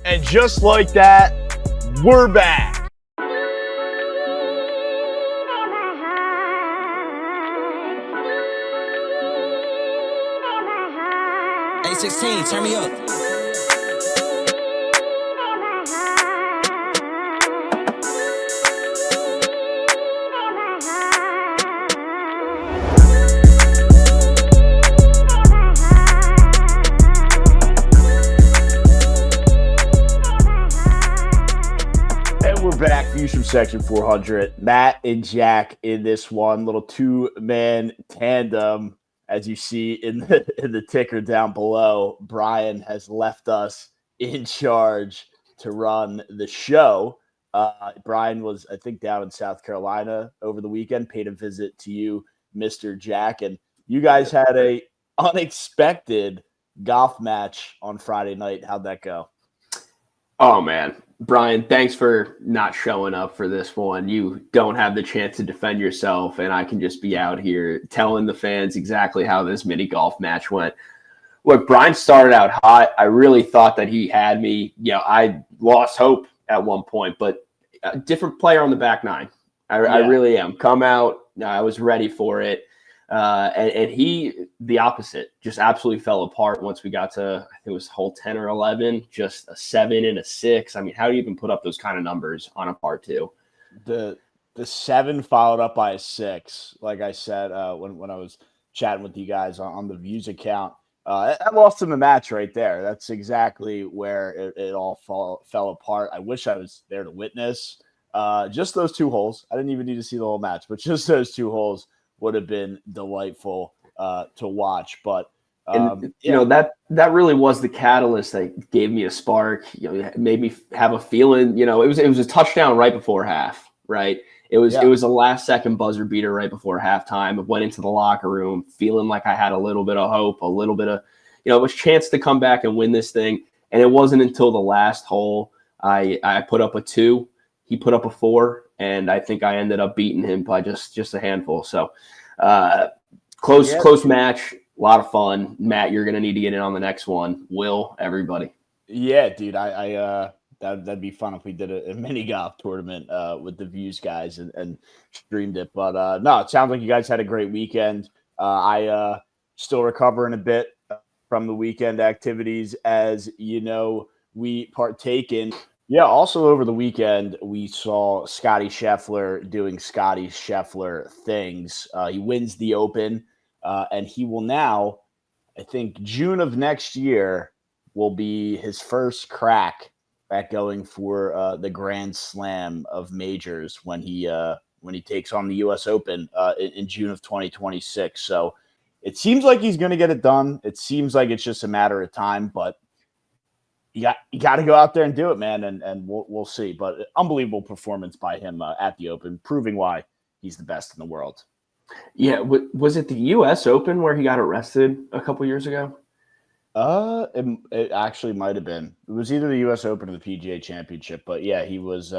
And just like that, we're back. A16, turn me up. We're back. Views from Section 400. Matt and Jack in this one little two-man tandem. As you see in the ticker down below, Brian has left us in charge to run the show. Brian was, I think, down in South Carolina over the weekend. Paid a visit to you, Mr. Jack, and you guys had a unexpected golf match on Friday night. How'd that go? Oh, man. Brian, thanks for not showing up for this one. You don't have the chance to defend yourself, and I can just be out here telling the fans exactly how this mini golf match went. Look, Brian started out hot. I really thought that he had me. I lost hope at one point, but a different player on the back nine. I really am. Come out. I was ready for it. And he, the opposite, just absolutely fell apart once we got to, I think it was hole 10 or 11, just a 7 and a 6. I mean, how do you even put up those kind of numbers on a par 2? The 7 followed up by a 6. Like I said, when I was chatting with you guys on the Views account, I lost him the match right there. That's exactly where it all fell apart. I wish I was there to witness just those 2 holes. I didn't even need to see the whole match, but just those 2 holes would have been delightful to watch. But that really was the catalyst that gave me a spark. Made me have a feeling. It was a touchdown right before half. Right. It was a last second buzzer beater right before halftime. I went into the locker room feeling like I had a little bit of hope, a little bit of it was a chance to come back and win this thing. And it wasn't until the last hole I put up a 2. He put up a 4, and I think I ended up beating him by just a handful. So close match, a lot of fun. Matt, you're going to need to get in on the next one. Will, everybody. Yeah, dude, that'd be fun if we did a mini golf tournament with the Views guys and streamed it. But no, it sounds like you guys had a great weekend. I still recovering a bit from the weekend activities, as we partake in. Yeah, also over the weekend, we saw Scottie Scheffler doing Scottie Scheffler things. He wins the Open, and he will now, I think, June of next year will be his first crack at going for the Grand Slam of majors when he takes on the U.S. Open in June of 2026. So it seems like he's going to get it done. It seems like it's just a matter of time, but you got to go out there and do it, man, and we'll see. But unbelievable performance by him at the Open, proving why he's the best in the world. Yeah, was it the U.S. Open where he got arrested a couple years ago? It actually might have been. It was either the U.S. Open or the PGA Championship. But yeah, he was.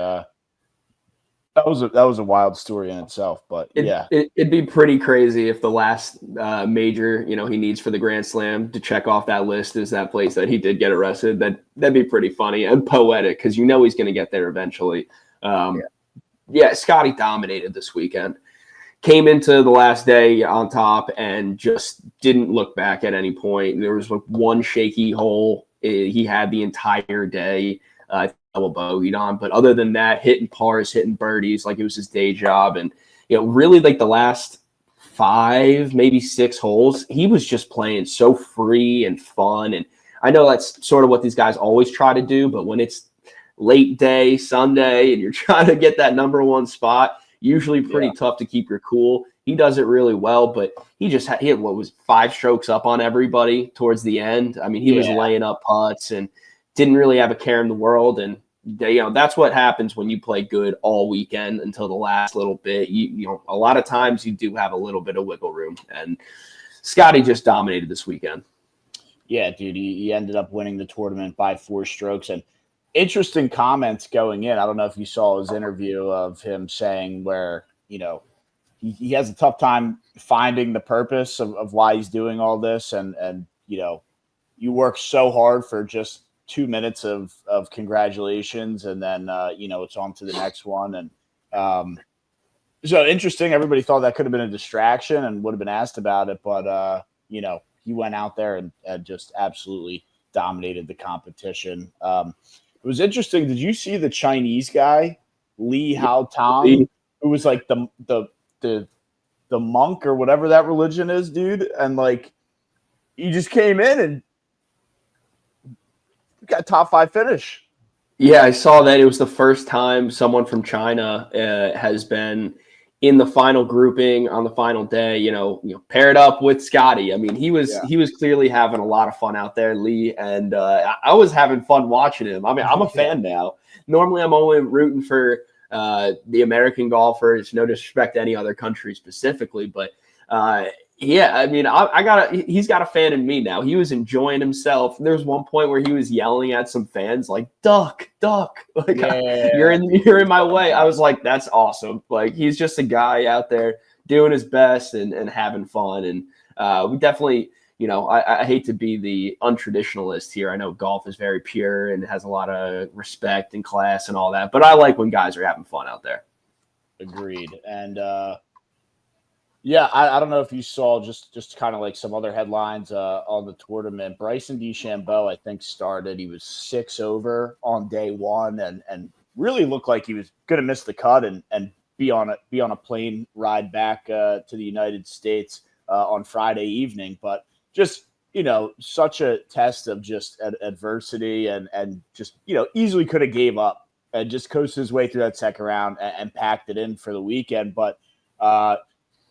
That was a wild story in itself. But it'd be pretty crazy if the last major he needs for the Grand Slam to check off that list is that place that he did get arrested. That'd be pretty funny and poetic because he's going to get there eventually. Scottie dominated this weekend. Came into the last day on top and just didn't look back at any point. There was one shaky hole he had the entire day. Double bogeyed on, but other than that, hitting pars, hitting birdies like it was his day job. And really like the last 5, maybe 6 holes, he was just playing so free and fun. And I know that's sort of what these guys always try to do, but when it's late day Sunday and you're trying to get that number 1 spot, usually pretty tough to keep your cool. He does it really well, but he had 5 strokes up on everybody towards the end. I mean, he was laying up putts and didn't really have a care in the world. And that's what happens when you play good all weekend until the last little bit. A lot of times you do have a little bit of wiggle room, and Scottie just dominated this weekend. Yeah, dude, he ended up winning the tournament by 4 strokes. And interesting comments going in. I don't know if you saw his interview of him saying where, he has a tough time finding the purpose of why he's doing all this. And you work so hard for just 2 minutes of congratulations, and then it's on to the next one. And so interesting. Everybody thought that could have been a distraction and would have been asked about it, but he went out there and just absolutely dominated the competition. It was interesting. Did you see the Chinese guy, Li Hao Tang, who was like the monk or whatever that religion is, dude? And like, he just came in and got top 5 finish. Yeah, I saw that. It was the first time someone from China has been in the final grouping on the final day. Paired up with Scottie. I mean, he was clearly having a lot of fun out there, Lee, and I was having fun watching him. I mean, I'm a fan now. Normally, I'm only rooting for the American golfers. No disrespect to any other country specifically, but yeah, I mean, he's got a fan in me now. He was enjoying himself. There was one point where he was yelling at some fans like, duck, like, you're in my way. I was like, that's awesome. Like, he's just a guy out there doing his best and having fun. And we definitely, I hate to be the untraditionalist here. I know golf is very pure and has a lot of respect and class and all that, but I like when guys are having fun out there. Agreed. And yeah, I don't know if you saw just kind of like some other headlines on the tournament. Bryson DeChambeau, I think, started. He was 6 over on day one and really looked like he was going to miss the cut and be on a plane ride back to the United States on Friday evening. But just, such a test of just adversity and just, easily could have gave up and just coasted his way through that second round and packed it in for the weekend. But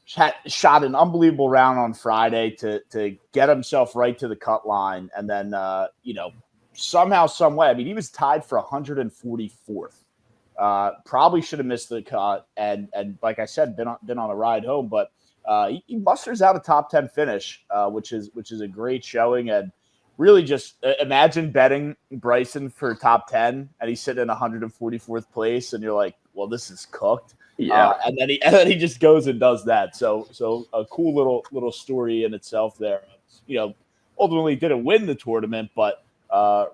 shot an unbelievable round on Friday to get himself right to the cut line. And then, somehow, some way, I mean, he was tied for 144th. Probably should have missed the cut. And like I said, been on a ride home, but he musters out a top 10 finish, which is a great showing. And really just imagine betting Bryson for top 10 and he's sitting in 144th place. And you're like, well, this is cooked. Yeah, and then he just goes and does that. So a cool little story in itself there. Ultimately didn't win the tournament, but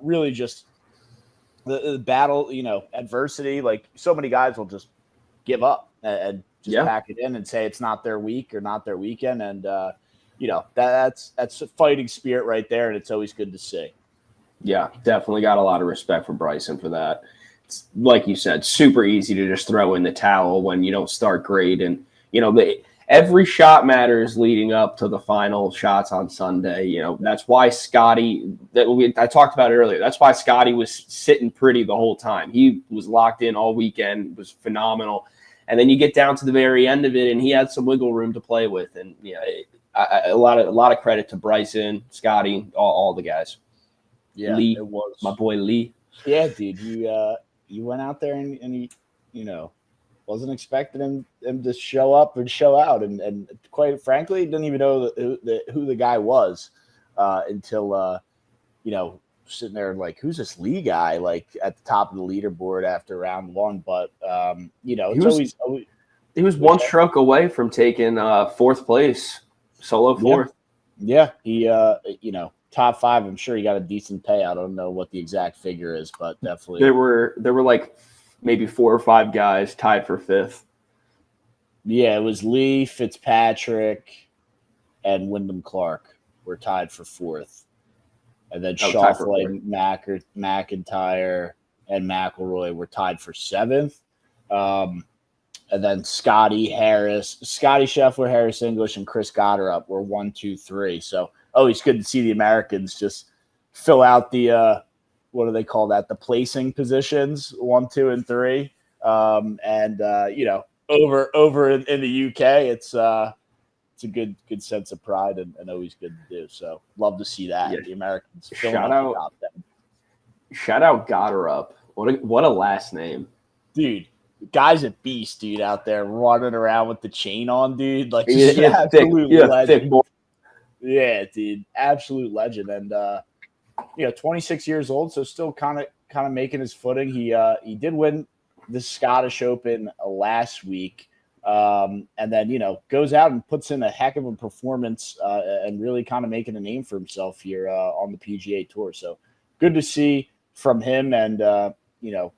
really just the battle. Adversity. Like so many guys will just give up and just pack it in and say it's not their week or not their weekend. And that's a fighting spirit right there, and it's always good to see. Yeah, definitely got a lot of respect for Bryson for that. Like you said, super easy to just throw in the towel when you don't start great. And, every shot matters leading up to the final shots on Sunday. That's why Scottie, I talked about it earlier, that's why Scottie was sitting pretty the whole time. He was locked in all weekend, was phenomenal. And then you get down to the very end of it, and he had some wiggle room to play with. And, a lot of credit to Bryson, Scottie, all the guys. Yeah, Lee, it was. my boy Lee. Yeah, dude, you went out there and he, wasn't expecting him to show up and show out. And quite frankly, didn't even know who the guy was until, sitting there like, who's this Lee guy? Like at the top of the leaderboard after round one. But, it's he was one stroke away from taking fourth place, solo fourth. Yeah. He, top 5. I'm sure he got a decent payout. I don't know what the exact figure is, but definitely there were like maybe 4 or 5 guys tied for 5th. Yeah, it was Lee, Fitzpatrick, and Wyndham Clark were tied for 4th, and then Schauffele, McIntyre, and McIlroy were tied for 7th. And then Scottie Scheffler, Harris English, and Chris Gotterup were 1, 2, 3. So always good to see the Americans just fill out the what do they call that? The placing positions 1, 2, and 3. Over in the UK, it's a good sense of pride and always good to do. So love to see that. Yeah. The Americans shout out Gotterup. What a last name, dude. Guy's a beast, dude, out there running around with the chain on, dude. Like, absolute legend. Yeah, dude, absolute legend. And 26 years old, so still kind of making his footing. He did win the Scottish Open last week, and then goes out and puts in a heck of a performance and really kind of making a name for himself here on the PGA Tour. So good to see. from him, and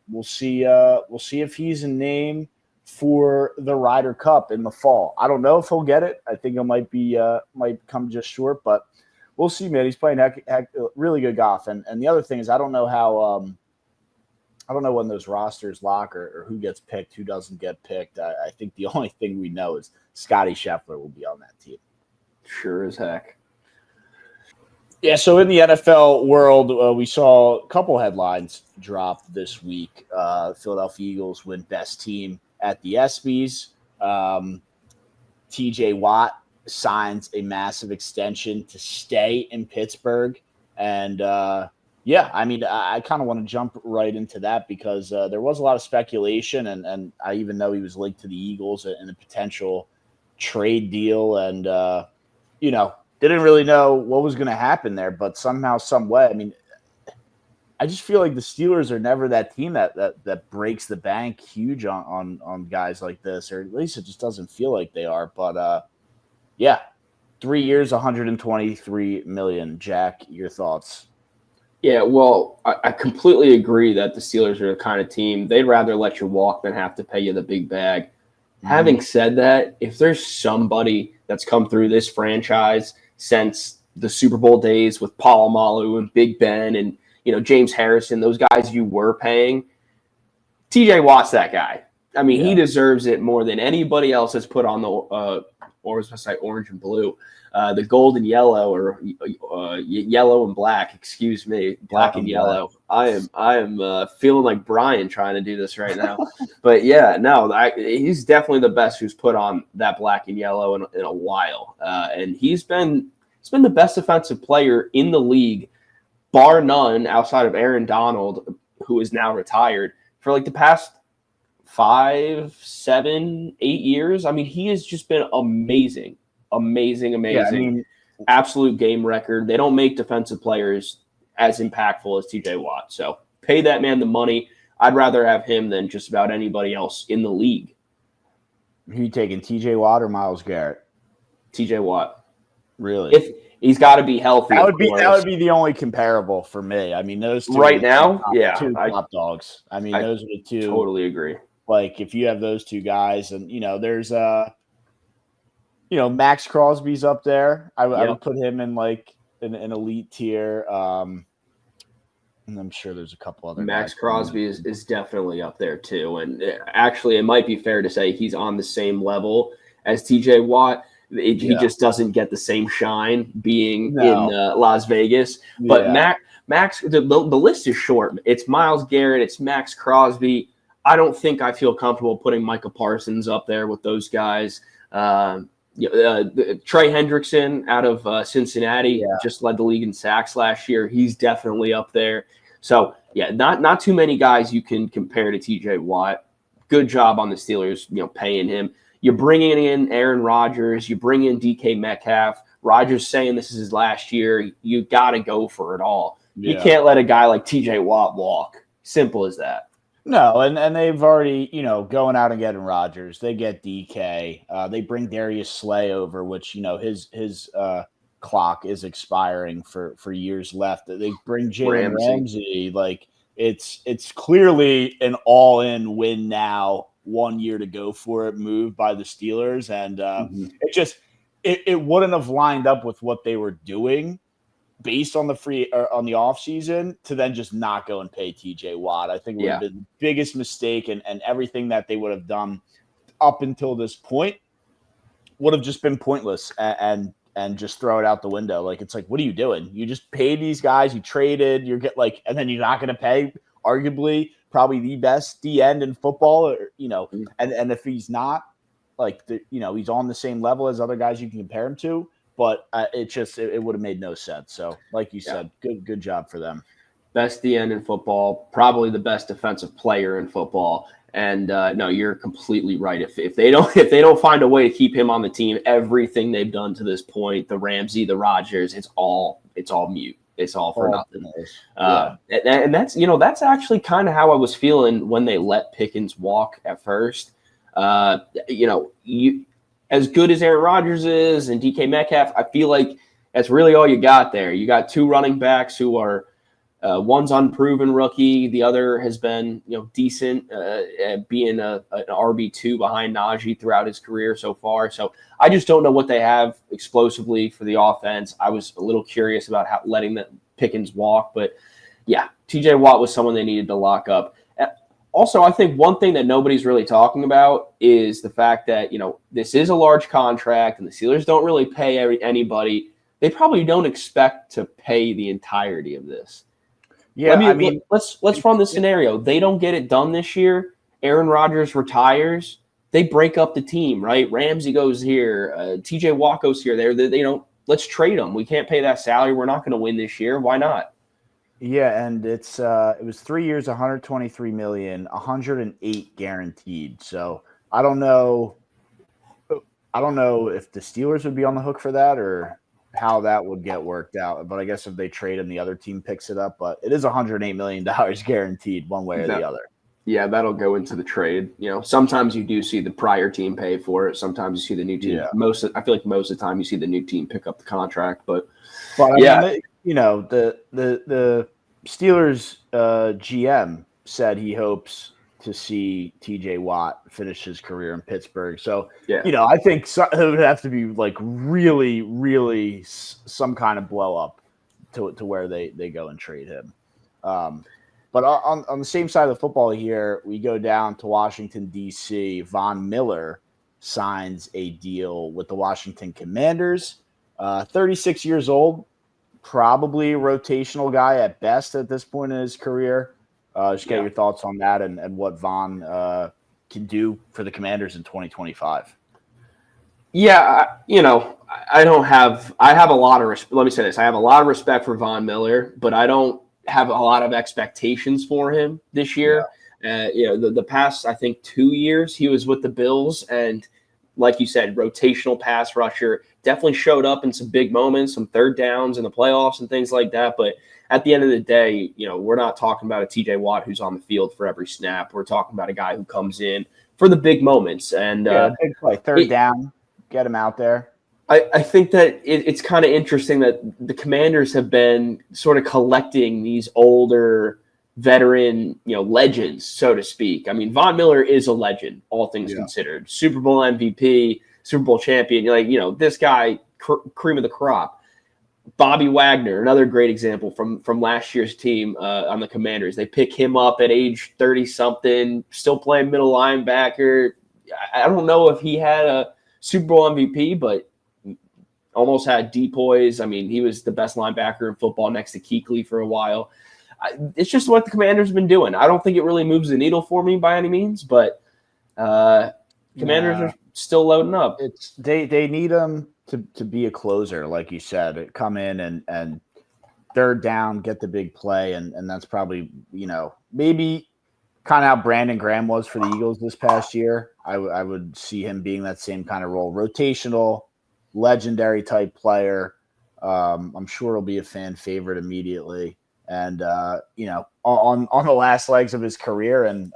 we'll see if he's a name for the Ryder Cup in the fall. I don't know if he'll get it. I think it might come just short, but we'll see, man. He's playing really good golf, and the other thing is I don't know how. I don't know when those rosters lock or who gets picked, who doesn't get picked. I think the only thing we know is Scottie Scheffler will be on that team. Sure as heck. Yeah, so in the NFL world, we saw a couple headlines drop this week. Philadelphia Eagles win best team at the ESPYs. TJ Watt signs a massive extension to stay in Pittsburgh. And, I kind of want to jump right into that because there was a lot of speculation, and I even know he was linked to the Eagles in a potential trade deal. And, didn't really know what was going to happen there, but somehow, some way, I mean, I just feel like the Steelers are never that team that breaks the bank huge on guys like this, or at least it just doesn't feel like they are. But 3 years, $123 million. Jack, your thoughts? Yeah, well, I completely agree that the Steelers are the kind of team they'd rather let you walk than have to pay you the big bag. Mm-hmm. Having said that, if there's somebody that's come through this franchise since the Super Bowl days with Palomalu and Big Ben and James Harrison, those guys you were paying, TJ Watt's that guy. I mean, He deserves it more than anybody else has put on the orange and blue, the gold and yellow, or yellow and black. Excuse me, black and yellow. I am feeling like Brian trying to do this right now, but he's definitely the best who's put on that black and yellow in a while, and he's been the best defensive player in the league, bar none, outside of Aaron Donald, who is now retired, for like the past 5, 7, 8 years. I mean, he has just been amazing. Yeah, absolute game record. They don't make defensive players as impactful as TJ Watt. So pay that man the money. I'd rather have him than just about anybody else in the league. Who you taking, TJ Watt or Myles Garrett? TJ Watt. Really? If he's got to be healthy. That would be the only comparable for me. I mean, those two right now, two top dogs. I mean, those are the two. Totally agree. Like if you have those two guys, and there's Max Crosby's up there. I would put him in like an elite tier. And I'm sure there's a couple other. Max Crosby is definitely up there too. And actually, it might be fair to say he's on the same level as TJ Watt. He just doesn't get the same shine being in Las Vegas. But Max, the list is short. It's Myles Garrett. It's Max Crosby. I don't think I feel comfortable putting Micah Parsons up there with those guys. Trey Hendrickson out of Cincinnati just led the league in sacks last year. He's definitely up there. So, not too many guys you can compare to TJ Watt. Good job on the Steelers, paying him. You're bringing in Aaron Rodgers. You bring in DK Metcalf. Rodgers saying this is his last year. You got to go for it all. Yeah. You can't let a guy like TJ Watt walk. Simple as that. No, and they've already, going out and getting Rodgers. They get DK. They bring Darius Slay over, which, his clock is expiring for years left. They bring Jalen Ramsey. Like, it's clearly an all-in win now, 1 year to go for it move by the Steelers. And it wouldn't have lined up with what they were doing based on the offseason to then just not go and pay TJ Watt. I think it would have been the biggest mistake, and everything that they would have done up until this point would have just been pointless and just throw it out the window. Like, it's like, what are you doing? You just paid these guys, you traded, and then you're not going to pay arguably probably the best D end in football, or, and if he's not he's on the same level as other guys you can compare him to. But it would have made no sense. So, like you said, good job for them. Best D end in football, probably the best defensive player in football. And no, you're completely right. If they don't find a way to keep him on the team, everything they've done to this point, the Ramsey, the Rodgers, it's all mute. It's all for nothing. And that's actually kind of how I was feeling when they let Pickens walk at first. As good as Aaron Rodgers is and DK Metcalf, I feel like that's really all you got there. You got two running backs who are One's unproven rookie. The other has been, decent at being an RB2 behind Najee throughout his career so far. So I just don't know what they have explosively for the offense. I was a little curious about letting the Pickens walk, but yeah, TJ Watt was someone they needed to lock up. Also, I think one thing that nobody's really talking about is the fact that, this is a large contract and the Steelers don't really pay anybody. They probably don't expect to pay the entirety of this. Yeah, let's run the scenario. They don't get it done this year. Aaron Rodgers retires. They break up the team, right? Ramsey goes here. TJ Watt goes here. Let's trade him. We can't pay that salary. We're not going to win this year. Why not? Yeah, and it was 3 years, $123 million, 108 guaranteed. So I don't know if the Steelers would be on the hook for that or how that would get worked out. But I guess if they trade him, the other team picks it up. But it is $108 million guaranteed one way or the other. Yeah, that'll go into the trade. Sometimes you do see the prior team pay for it. Sometimes you see the new team. Yeah. I feel like most of the time you see the new team pick up the contract. But I mean, the Steelers GM said he hopes to see TJ Watt finish his career in Pittsburgh. So, I think it would have to be like really, really some kind of blow up to where they go and trade him. But on the same side of the football here, we go down to Washington, D.C. Von Miller signs a deal with the Washington Commanders. 36 years old, probably a rotational guy at best at this point in his career. Just get your thoughts on that and what Von can do for the Commanders in 2025. Yeah, I have a lot of let me say this. I have a lot of respect for Von Miller, but I don't have a lot of expectations for him this year. Yeah. The past, I think 2 years he was with the Bills, and like you said, rotational pass rusher, definitely showed up in some big moments, some third downs in the playoffs and things like that. But at the end of the day, we're not talking about a TJ Watt who's on the field for every snap. We're talking about a guy who comes in for the big moments. And big play, third down, get him out there. I think that it's kind of interesting that the Commanders have been sort of collecting these older veteran, legends, so to speak. I mean, Von Miller is a legend, all things considered. Super Bowl MVP, Super Bowl champion. This guy, cream of the crop. Bobby Wagner, another great example from last year's team on the Commanders. They pick him up at age 30-something, still playing middle linebacker. I don't know if he had a Super Bowl MVP, but almost had depoys. I mean, he was the best linebacker in football next to Kuechly for a while. It's just what the Commanders have been doing. I don't think it really moves the needle for me by any means, but Commanders are still loading up. They need him to be a closer, like you said. Come in and third down, get the big play, and that's probably maybe kind of how Brandon Graham was for the Eagles this past year. I would see him being that same kind of role, rotational, legendary type player. I'm sure he'll be a fan favorite immediately. And, on the last legs of his career. And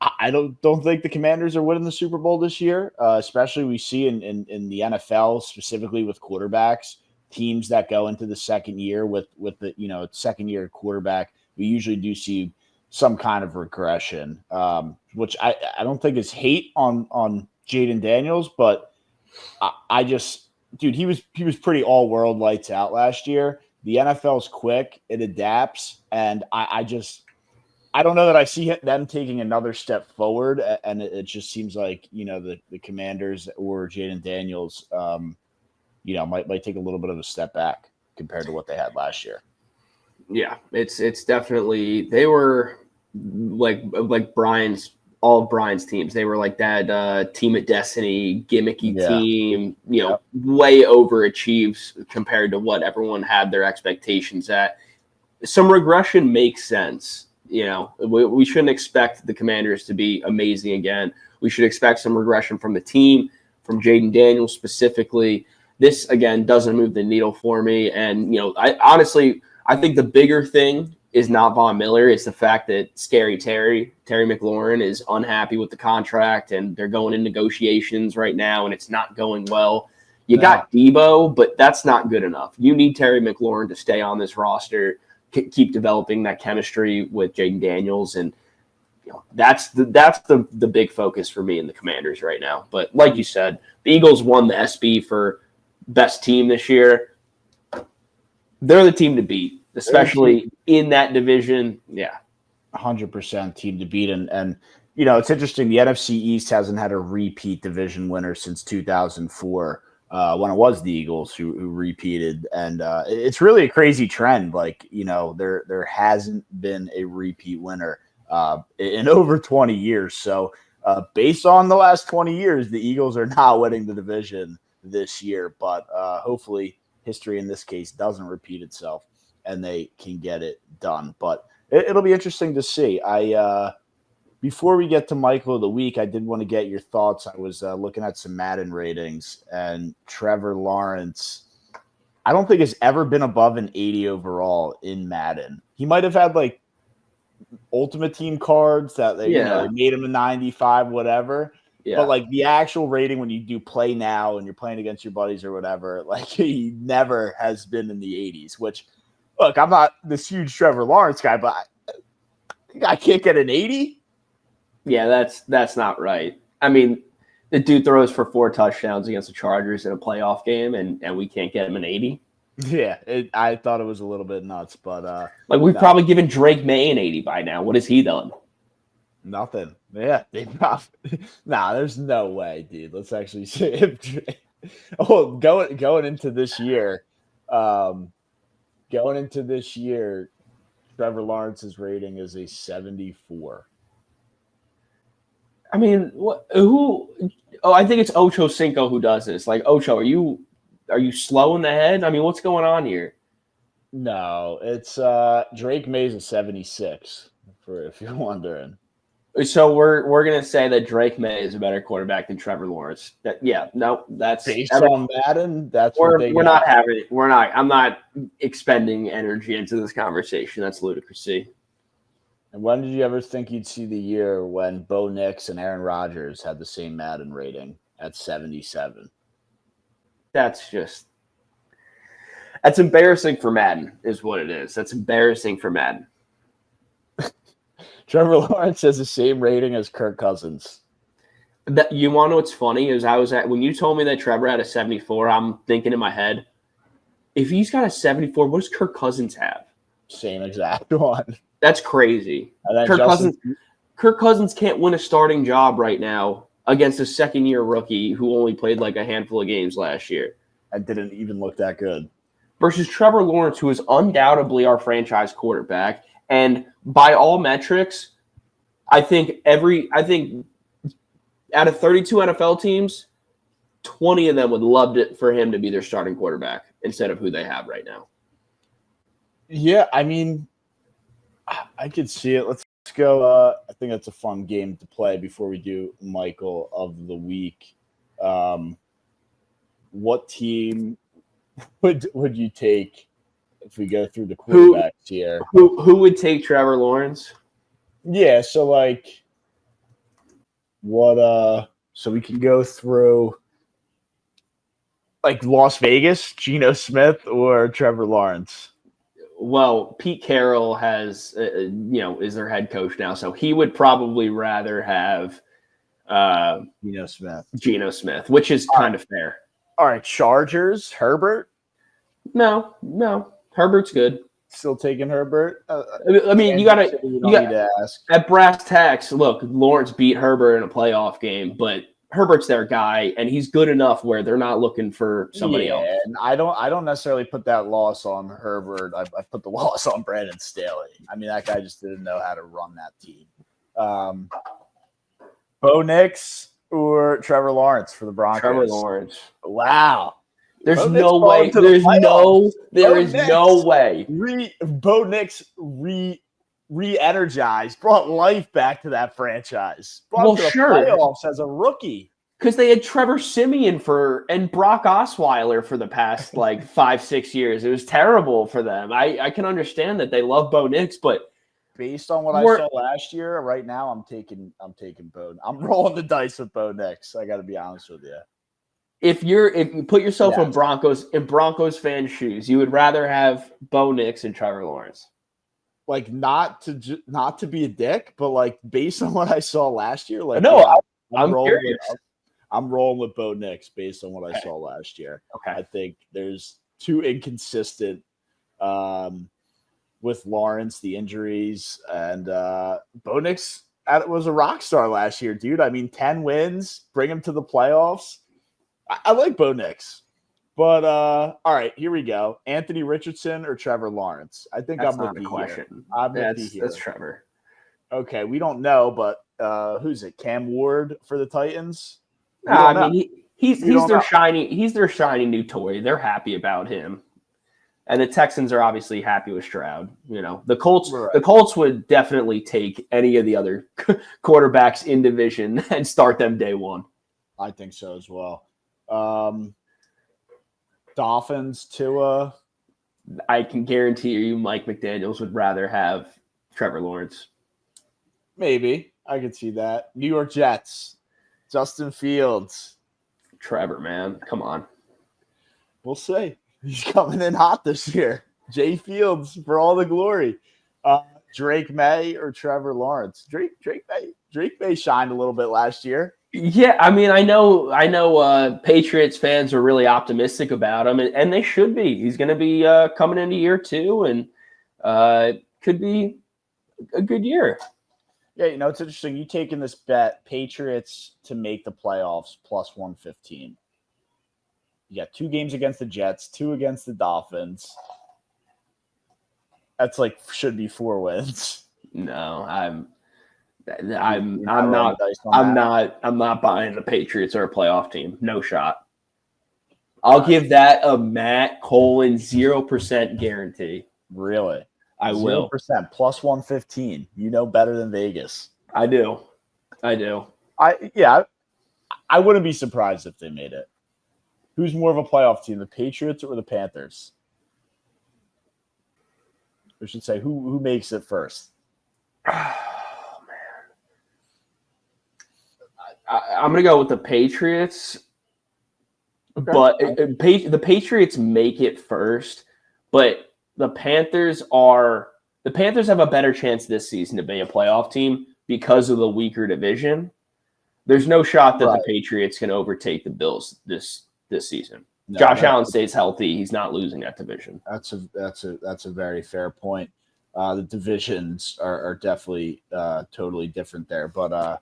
I don't think the Commanders are winning the Super Bowl this year, especially we see in the NFL, specifically with quarterbacks, teams that go into the second year with the, second year quarterback. We usually do see some kind of regression, which I don't think is hate on Jaden Daniels, but I just, dude, he was pretty all world, lights out last year. The NFL's quick, it adapts, and I don't know that I see them taking another step forward, and it just seems like the Commanders or Jaden Daniels, might take a little bit of a step back compared to what they had last year. Yeah, it's definitely, they were like all of Brian's teams. They were like that team of destiny, gimmicky team, way overachieved compared to what everyone had their expectations at. Some regression makes sense. We shouldn't expect the Commanders to be amazing again. We should expect some regression from the team, from Jaden Daniels specifically. This, again, doesn't move the needle for me. And, I think the bigger thing is not Von Miller. It's the fact that Terry McLaurin is unhappy with the contract, and they're going in negotiations right now, and it's not going well. You got Debo, but that's not good enough. You need Terry McLaurin to stay on this roster keep developing that chemistry with Jaden Daniels, and that's the big focus for me in the Commanders right now. But like you said, the Eagles won the SB for best team this year. They're the team to beat, especially in that division. Yeah, 100% team to beat, and it's interesting. The NFC East hasn't had a repeat division winner since 2004. When it was the Eagles who repeated, and it's really a crazy trend. Like, there hasn't been a repeat winner in over 20 years. So based on the last 20 years, the Eagles are not winning the division this year, but hopefully history in this case doesn't repeat itself and they can get it done. But it'll be interesting to see. Before we get to Michael of the Week, I did want to get your thoughts. I was looking at some Madden ratings, and Trevor Lawrence, I don't think has ever been above an 80 overall in Madden. He might have had like Ultimate Team cards that they made him a 95, whatever. Yeah. But like the actual rating when you do play now and you're playing against your buddies or whatever, like he never has been in the 80s. Which, look, I'm not this huge Trevor Lawrence guy, but I can't get an 80. Yeah, that's not right. I mean, the dude throws for 4 touchdowns against the Chargers in a playoff game, and we can't get him an 80. Yeah, I thought it was a little bit nuts, but we've probably given Drake May an 80 by now. What has he done? Nothing. Yeah, they probably. There's no way, dude. Let's actually see if Drake. Oh, going into this year, Trevor Lawrence's rating is a 74. I mean, who? Oh, I think it's Ocho Cinco who does this. Like, Ocho, are you slow in the head? I mean, what's going on here? No, it's Drake May's a 76. If you're wondering. So we're gonna say that Drake May is a better quarterback than Trevor Lawrence. That's based on Madden. That's we're not having it. We're not. I'm not expending energy into this conversation. That's ludicrous. And when did you ever think you'd see the year when Bo Nix and Aaron Rodgers had the same Madden rating at 77? That's embarrassing for Madden, is what it is. That's embarrassing for Madden. Trevor Lawrence has the same rating as Kirk Cousins. You want to know what's funny is when you told me that Trevor had a 74, I'm thinking in my head, if he's got a 74, what does Kirk Cousins have? Same exact one. That's crazy. Kirk Cousins can't win a starting job right now against a second-year rookie who only played like a handful of games last year. And didn't even look that good. Versus Trevor Lawrence, who is undoubtedly our franchise quarterback. And by all metrics, I think out of 32 NFL teams, 20 of them would love it for him to be their starting quarterback instead of who they have right now. Yeah, I mean, I could see it. Let's go. I think that's a fun game to play before we do Michael of the Week. What team would you take if we go through the quarterbacks here? Who would take Trevor Lawrence? Yeah, so like what so we can go through like Las Vegas, Geno Smith or Trevor Lawrence. Well, Pete Carroll has is their head coach now, so he would probably rather have Geno Smith, which is kind of fair. All right, Chargers, Herbert? No. Herbert's good. Still taking Herbert? I mean, you got to ask. At brass tacks, look, Lawrence beat Herbert in a playoff game, but Herbert's their guy, and he's good enough where they're not looking for somebody else. And I don't necessarily put that loss on Herbert. I put the loss on Brandon Staley. I mean, that guy just didn't know how to run that team. Bo Nix or Trevor Lawrence for the Broncos? Trevor Lawrence. Wow. There's no way. There is no way. Bo Nix re-energized, brought life back to that franchise. Brought to the playoffs as a rookie. Because they had Trevor Siemian and Brock Osweiler for the past 5-6 years. It was terrible for them. I can understand that they love Bo Nix, but based on what I saw last year, right now I'm taking Bo. I'm rolling the dice with Bo Nix. I got to be honest with you. If you put yourself in Broncos fan shoes, you would rather have Bo Nix and Trevor Lawrence. like not to be a dick, but like based on what I saw last year, like No, yeah, I'm rolling curious. I'm rolling with Bo Nix based on what I saw last year. Okay. I think there's too inconsistent with Lawrence, the injuries, and Bo Nix was a rock star last year, dude. I mean, 10 wins, bring him to the playoffs. I like Bo Nix. But all right, here we go. Anthony Richardson or Trevor Lawrence? I think That's I'm not with a you question. here. I'm with you here. That's Trevor. Okay, we don't know, but who's it? Cam Ward for the Titans? I mean, he's their know. he's their shiny new toy. They're happy about him. And the Texans are obviously happy with Stroud. You know, the Colts would definitely take any of the other quarterbacks in division and start them day one. I think so as well. Dolphins, Tua. I can guarantee you Mike McDaniels would rather have Trevor Lawrence. Maybe. I could see that. New York Jets, Justin Fields. Trevor, man. Come on. We'll see. He's coming in hot this year. Jay Fields for all the glory. Drake May or Trevor Lawrence? Drake May shined a little bit last year. Yeah, I mean, I know Patriots fans are really optimistic about him, and they should be. He's going to be coming into year 2, and could be a good year. Yeah, you know, it's interesting. You taking this bet, Patriots to make the playoffs plus 115. You got 2 games against the Jets, 2 against the Dolphins. That's like should be 4 wins. No, I'm not buying the Patriots or a playoff team. No shot. I'll give that a Matt Colin 0% guarantee. Really? I will. 0% plus 115. You know better than Vegas. I do. I wouldn't be surprised if they made it. Who's more of a playoff team, the Patriots or the Panthers? We should say who makes it first. Oh man, I'm gonna go with the Patriots, okay. But the Patriots make it first, but the Panthers have a better chance this season to be a playoff team because of the weaker division. There's no shot that the Patriots can overtake the Bills this season. No, Josh Allen stays healthy. He's not losing that division. That's a very fair point. The divisions are definitely totally different there. But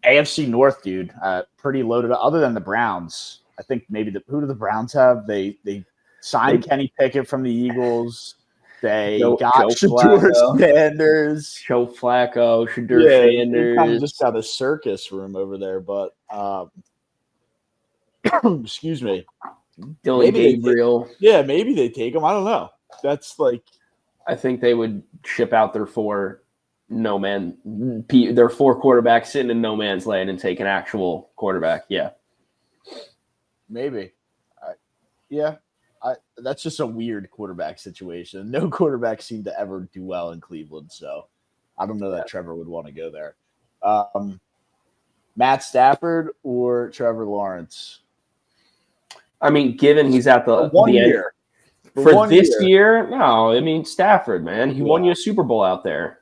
AFC North, dude, pretty loaded. Other than the Browns, I think maybe who do the Browns have? They signed Kenny Pickett from the Eagles. They got Shedeur Sanders. Joe Flacco, Shedeur Sanders. They kind of just got a circus room over there, but excuse me. Dylan Gabriel. Maybe they take him. I don't know. That's like I think they would ship out their 4 quarterbacks sitting in no man's land and take an actual quarterback. Yeah. Maybe. That's just a weird quarterback situation. No quarterback seemed to ever do well in Cleveland, so I don't know that Trevor would want to go there. Matt Stafford or Trevor Lawrence? I mean, given he's at the year. For this year, no. I mean, Stafford, man. He won you a Super Bowl out there.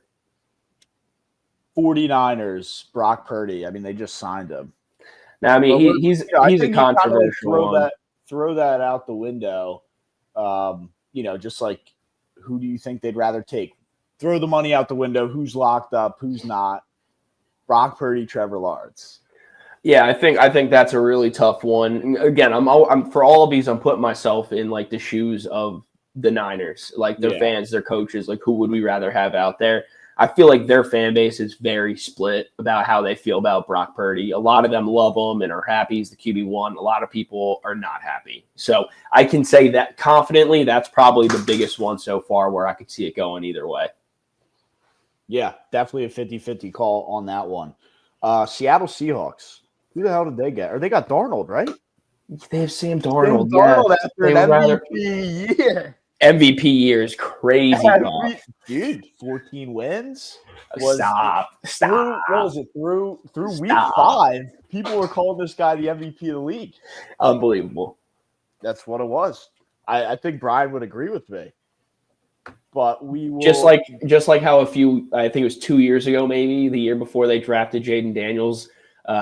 49ers, Brock Purdy. I mean, they just signed him. Now, I mean, he's a controversial one. Throw that out the window. Just like who do you think they'd rather take? Throw the money out the window. Who's locked up? Who's not? Brock Purdy, Trevor Lawrence. Yeah, I think that's a really tough one. Again, I'm for all of these, I'm putting myself in like the shoes of the Niners, like their fans, their coaches. Like, who would we rather have out there? I feel like their fan base is very split about how they feel about Brock Purdy. A lot of them love him and are happy he's the QB1. A lot of people are not happy. So I can say that confidently, that's probably the biggest one so far where I could see it going either way. Yeah, definitely a 50-50 call on that one. Seattle Seahawks. Who the hell did they get? Or they got Darnold, right? They have Sam Darnold. After an MVP year. MVP year is crazy. Dude, 14 wins. Stop. What was it? Through week 5, people were calling this guy the MVP of the league. Unbelievable. That's what it was. I think Brian would agree with me. But we will just like how I think it was 2 years ago, maybe the year before they drafted Jaden Daniels,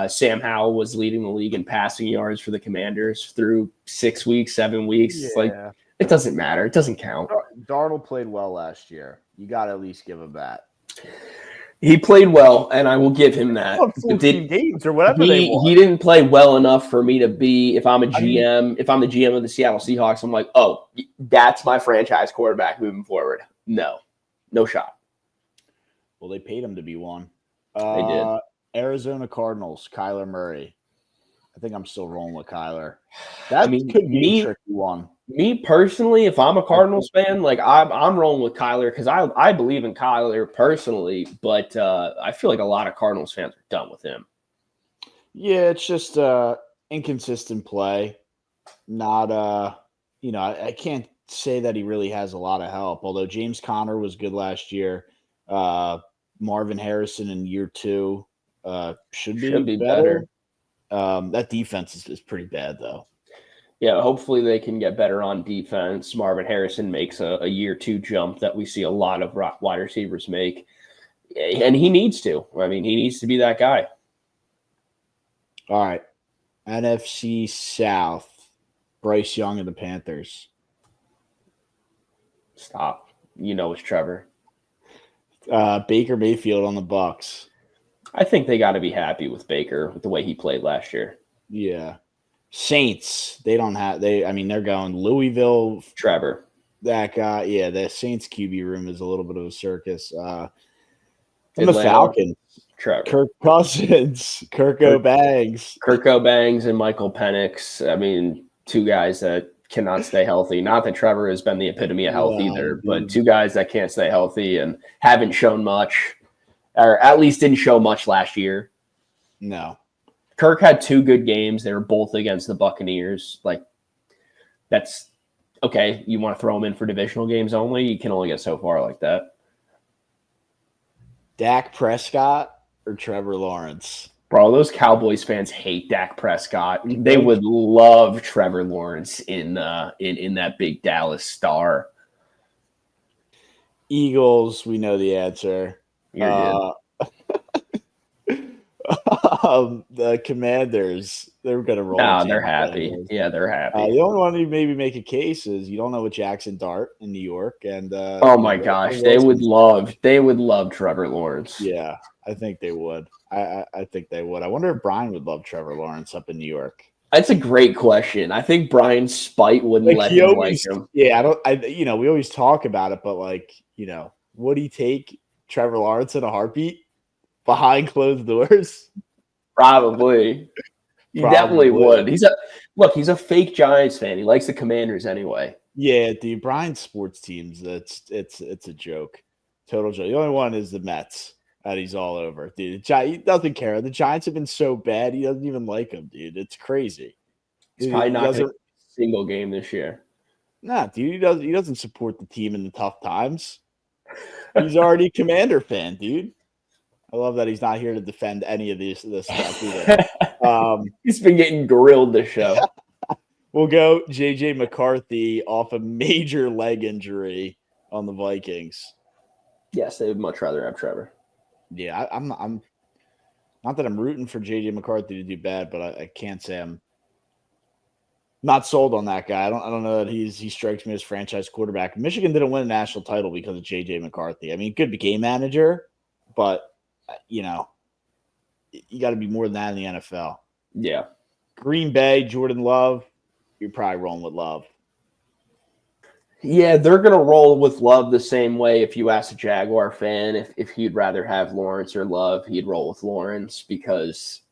Sam Howell was leading the league in passing yards for the Commanders through 6 weeks, 7 weeks. Yeah. Like, it doesn't matter. It doesn't count. Darnold played well last year. You got to at least give him that. He played well, and I will give him that. 14 games or whatever they won. He didn't play well enough for me to be, if I'm a GM, if I'm the GM of the Seattle Seahawks, I'm like, oh, that's my franchise quarterback moving forward. No shot. Well, they paid him to be one. They did. Arizona Cardinals, Kyler Murray. I think I'm still rolling with Kyler. That could be a tricky one. Me personally, if I'm a Cardinals fan, like I'm rolling with Kyler because I believe in Kyler personally, but I feel like a lot of Cardinals fans are done with him. Yeah, it's just inconsistent play. Not I can't say that he really has a lot of help. Although James Conner was good last year, Marvin Harrison in year 2 should be better. That defense is pretty bad though. Yeah, hopefully they can get better on defense. Marvin Harrison makes a year 2 jump that we see a lot of wide receivers make. And he needs to. I mean, he needs to be that guy. All right. NFC South, Bryce Young and the Panthers. Stop. You know it's Trevor. Baker Mayfield on the Bucs. I think they got to be happy with Baker with the way he played last year. Yeah. Saints, they're going Louisville. Trevor. That guy, yeah, the Saints QB room is a little bit of a circus. And Atlanta, the Falcons. Trevor. Kirk Cousins, Kirko Bangs and Michael Penix. I mean, 2 guys that cannot stay healthy. Not that Trevor has been the epitome of health either, but 2 guys that can't stay healthy and haven't shown much, or at least didn't show much last year. No. Kirk had 2 good games. They were both against the Buccaneers. Like, that's okay. You want to throw them in for divisional games only? You can only get so far like that. Dak Prescott or Trevor Lawrence? Bro, those Cowboys fans hate Dak Prescott. They would love Trevor Lawrence in that big Dallas star. Eagles, we know the answer. You're good. The Commanders, they're going to roll. No, they're happy. Yeah, they're happy. The only one to maybe make a case is you don't know what Jackson Dart in New York, and oh my gosh, they would love Trevor Lawrence. Yeah, I think they would. I think they would. I wonder if Brian would love Trevor Lawrence up in New York. That's a great question. I think Brian's spite wouldn't let him like him. Yeah, we always talk about it, but would he take Trevor Lawrence in a heartbeat behind closed doors? Probably. He definitely would. He's a fake Giants fan. He likes the Commanders anyway. Yeah, dude, Brian's sports teams, it's a joke. Total joke. The only one is the Mets. And he's all over, dude. He doesn't care. The Giants have been so bad, he doesn't even like them, dude. It's crazy. He's probably not going to a single game this year. Nah, dude, he doesn't support the team in the tough times. He's already a Commander fan, dude. I love that he's not here to defend any of this stuff either. He's been getting grilled this show. We'll go JJ McCarthy off a major leg injury on the Vikings. Yes, they would much rather have Trevor. Yeah, I'm not that I'm rooting for JJ McCarthy to do bad, but I can't say I'm not sold on that guy. I don't know that he strikes me as franchise quarterback. Michigan didn't win a national title because of JJ McCarthy. I mean, good game manager, but you got to be more than that in the NFL. Yeah. Green Bay, Jordan Love, you're probably rolling with Love. Yeah, they're going to roll with Love the same way. If you ask a Jaguar fan if he'd rather have Lawrence or Love, he'd roll with Lawrence because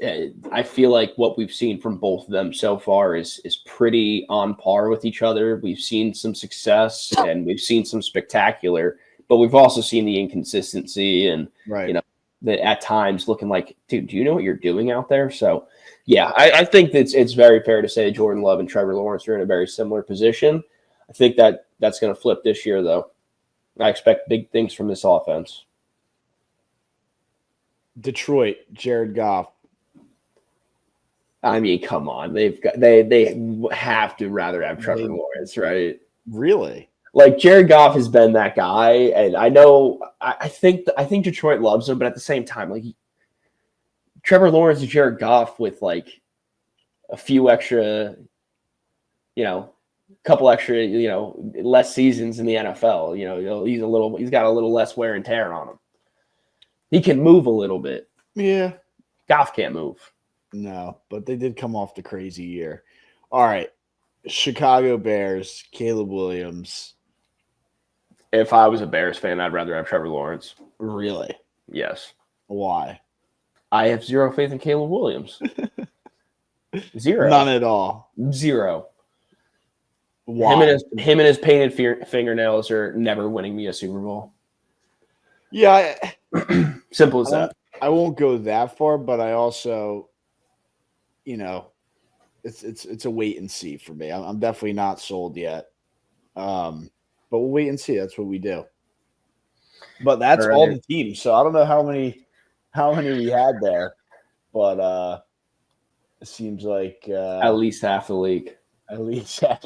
I feel like what we've seen from both of them so far is pretty on par with each other. We've seen some success and we've seen some spectacular, but we've also seen the inconsistency and, that at times looking like, dude, do you know what you're doing out there? So, yeah, I think that it's very fair to say Jordan Love and Trevor Lawrence are in a very similar position. I think that's going to flip this year, though. I expect big things from this offense. Detroit, Jared Goff. I mean, come on. They have to rather have Trevor Lawrence, right? Really? Like Jared Goff has been that guy, and I think Detroit loves him, but at the same time, like Trevor Lawrence and Jared Goff with like a few extra, couple extra, less seasons in the NFL. He's got a little less wear and tear on him. He can move a little bit. Yeah. Goff can't move. No, but they did come off the crazy year. All right. Chicago Bears, Caleb Williams. If I was a Bears fan, I'd rather have Trevor Lawrence. Really? Yes. Why? I have zero faith in Caleb Williams. Zero. None at all. Zero. Why? Him and his painted fingernails are never winning me a Super Bowl. Yeah. Simple as that. I won't go that far, but I also, it's a wait and see for me. I'm definitely not sold yet. But we'll wait and see. That's what we do. But that's all the teams. So I don't know how many we had there, but it seems like at least half the league. At least half.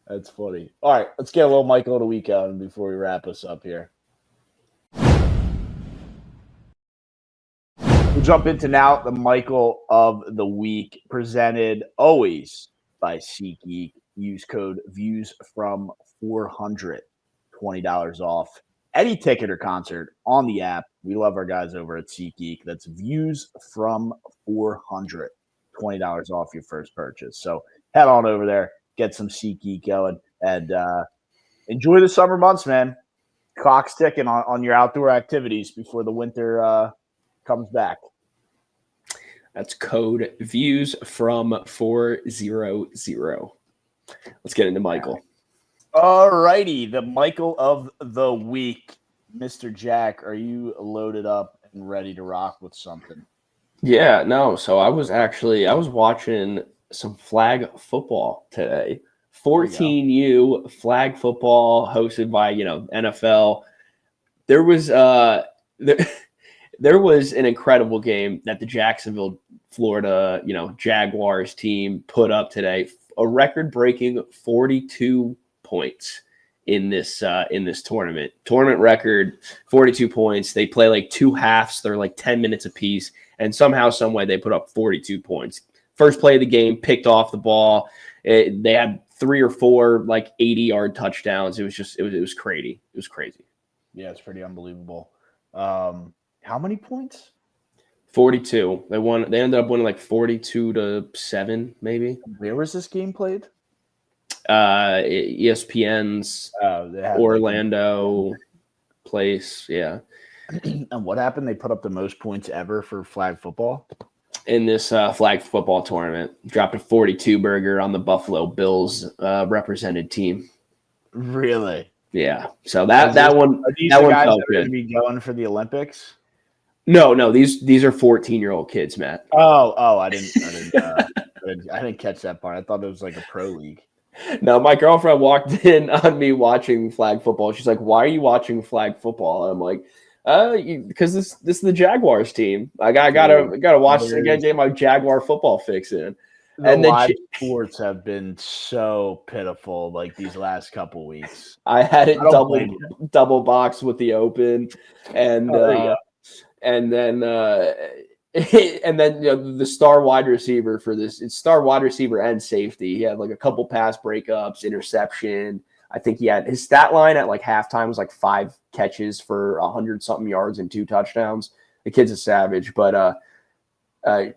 That's funny. All right, let's get a little Michael of the week out before we wrap us up here. We'll jump into now the Michael of the week, presented always by SeatGeek. Use code VIEWSFROM400, $20 off any ticket or concert on the app. We love our guys over at SeatGeek. That's VIEWSFROM400, $20 off your first purchase. So head on over there, get some SeatGeek going, and enjoy the summer months, man. Clock's ticking on your outdoor activities before the winter comes back. That's code VIEWSFROM400. Let's get into Michael. All righty, the Michael of the week. Mr. Jack, are you loaded up and ready to rock with something? Yeah, no. So I was watching some flag football today. 14U flag football hosted by, NFL. There was there was an incredible game that the Jacksonville, Florida, Jaguars team put up today. A record-breaking 42 points in this tournament. Tournament record, 42 points. They play like two halves. They're like 10 minutes apiece. And somehow, some way, they put up 42 points. First play of the game, picked off the ball. They had 3 or 4 like 80-yard touchdowns. It was crazy. It was crazy. Yeah, it's pretty unbelievable. How many points? 42. They won. They ended up winning like 42-7, maybe. Where was this game played? ESPN's Orlando place. Yeah. And what happened? They put up the most points ever for flag football in this flag football tournament. Dropped a 42 burger on the Buffalo Bills represented team. Really? Yeah. So that one felt good. To be going for the Olympics? No. These are 14-year-old kids, Matt. Oh, I didn't catch that part. I thought it was like a pro league. No, my girlfriend walked in on me watching flag football. She's like, "Why are you watching flag football?" And I'm like, because this is the Jaguars team. I gotta watch it again, get my Jaguar football fix in. And then live sports have been so pitiful like these last couple weeks. I had it double box with the open, and then the star wide receiver for this, it's star wide receiver and safety. He had like a couple pass breakups, interception. I think he had his stat line at like halftime was like 5 catches for 100-something yards and 2 touchdowns. The kid's a savage, but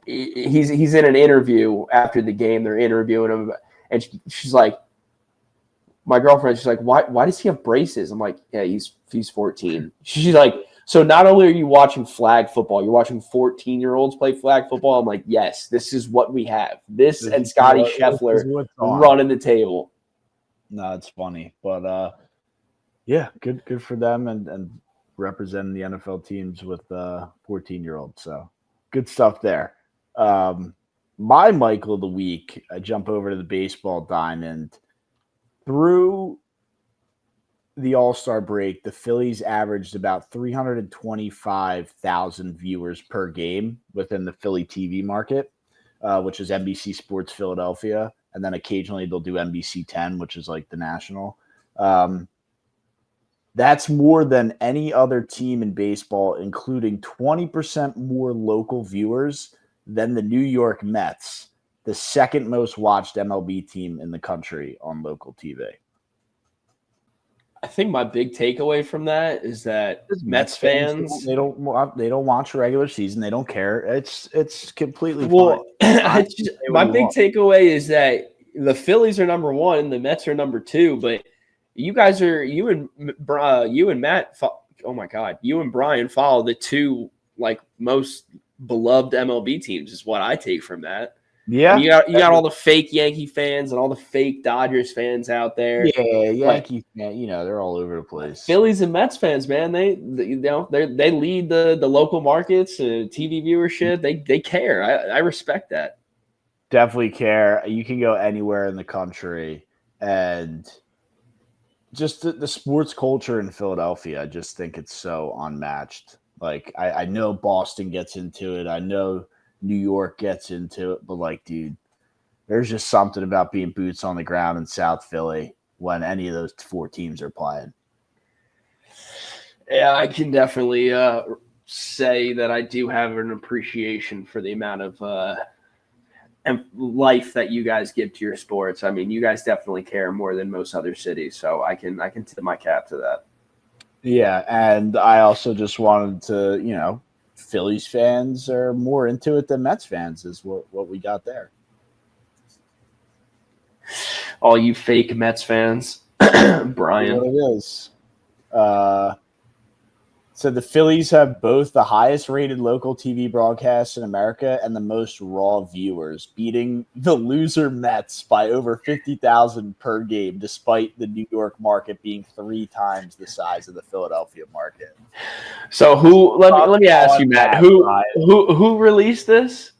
he's in an interview after the game. They're interviewing him, and she's like, my girlfriend, she's like, why does he have braces? I'm like, yeah, he's 14. She's like, so not only are you watching flag football, you're watching 14-year-olds play flag football. I'm like, yes, this is what we have. This and Scottie Scheffler running the table. No, it's funny, but yeah, good for them and representing the NFL teams with 14-year-olds. So good stuff there. My Michael of the week, I jump over to the baseball diamond. Through the All-Star break, the Phillies averaged about 325,000 viewers per game within the Philly TV market, which is NBC Sports Philadelphia. And then occasionally they'll do NBC 10, which is like the national. That's more than any other team in baseball, including 20% more local viewers than the New York Mets, the second most watched MLB team in the country on local TV. I think my big takeaway from that is that Mets fans they don't watch regular season. They don't care. It's completely well. fine. My big takeaway is that the Phillies are number one and the Mets are number two. But you guys are you and Matt. Oh my God, you and Brian follow the two like most beloved MLB teams. Is what I take from that. Yeah, and you got all the fake Yankee fans and all the fake Dodgers fans out there. Yeah, Yankee fan, they're all over the place. Phillies and Mets fans, man, they lead the local markets, TV viewership. They care. I respect that. Definitely care. You can go anywhere in the country, and just the sports culture in Philadelphia, I just think it's so unmatched. Like I know Boston gets into it. I know New York gets into it, but like, dude, there's just something about being boots on the ground in South Philly when any of those four teams are playing. Yeah, I can definitely say that I do have an appreciation for the amount of life that you guys give to your sports. I mean, you guys definitely care more than most other cities, so I can tip my cap to that. Yeah, and I also just wanted to, Phillies fans are more into it than Mets fans is what we got there. All you fake Mets fans, Brian. What it is. So the Phillies have both the highest rated local TV broadcasts in America and the most raw viewers, beating the loser Mets by over 50,000 per game, despite the New York market being 3 times the size of the Philadelphia market. So let me ask you, Matt, who released this?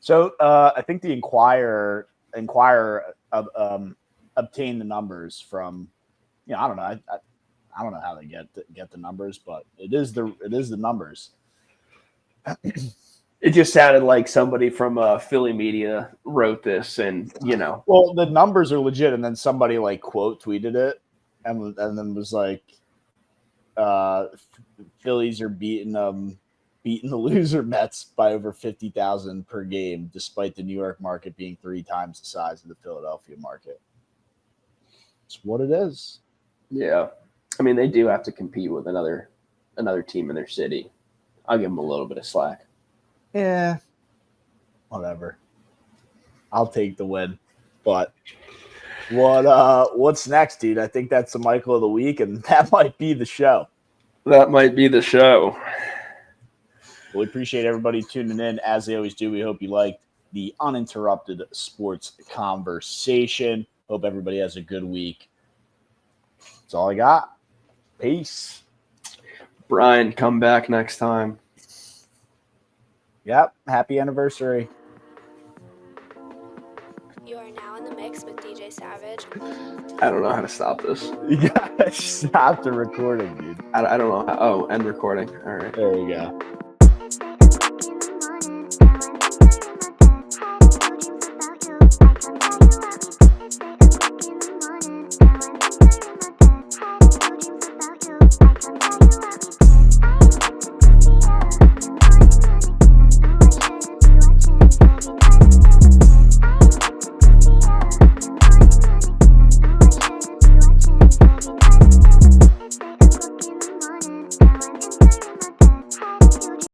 So I think the Inquirer obtained the numbers from, I don't know. I don't know how they get the numbers, but it is the numbers. It just sounded like somebody from Philly media wrote this, and Well, the numbers are legit, and then somebody like quote tweeted it, and then was like, "Phillies are beating the loser Mets by over 50,000 per game, despite the New York market being 3 times the size of the Philadelphia market." It's what it is. Yeah. I mean, they do have to compete with another team in their city. I'll give them a little bit of slack. Yeah, whatever. I'll take the win. But what's next, dude? I think that's the Michael of the week, and that might be the show. That might be the show. Well, we appreciate everybody tuning in, as they always do. We hope you liked the uninterrupted sports conversation. Hope everybody has a good week. That's all I got. Peace. Brian, come back next time. Yep. Happy anniversary. You are now in the mix with DJ Savage. I don't know how to stop this. You gotta stop the recording, dude. I don't know. End recording. All right. There we go.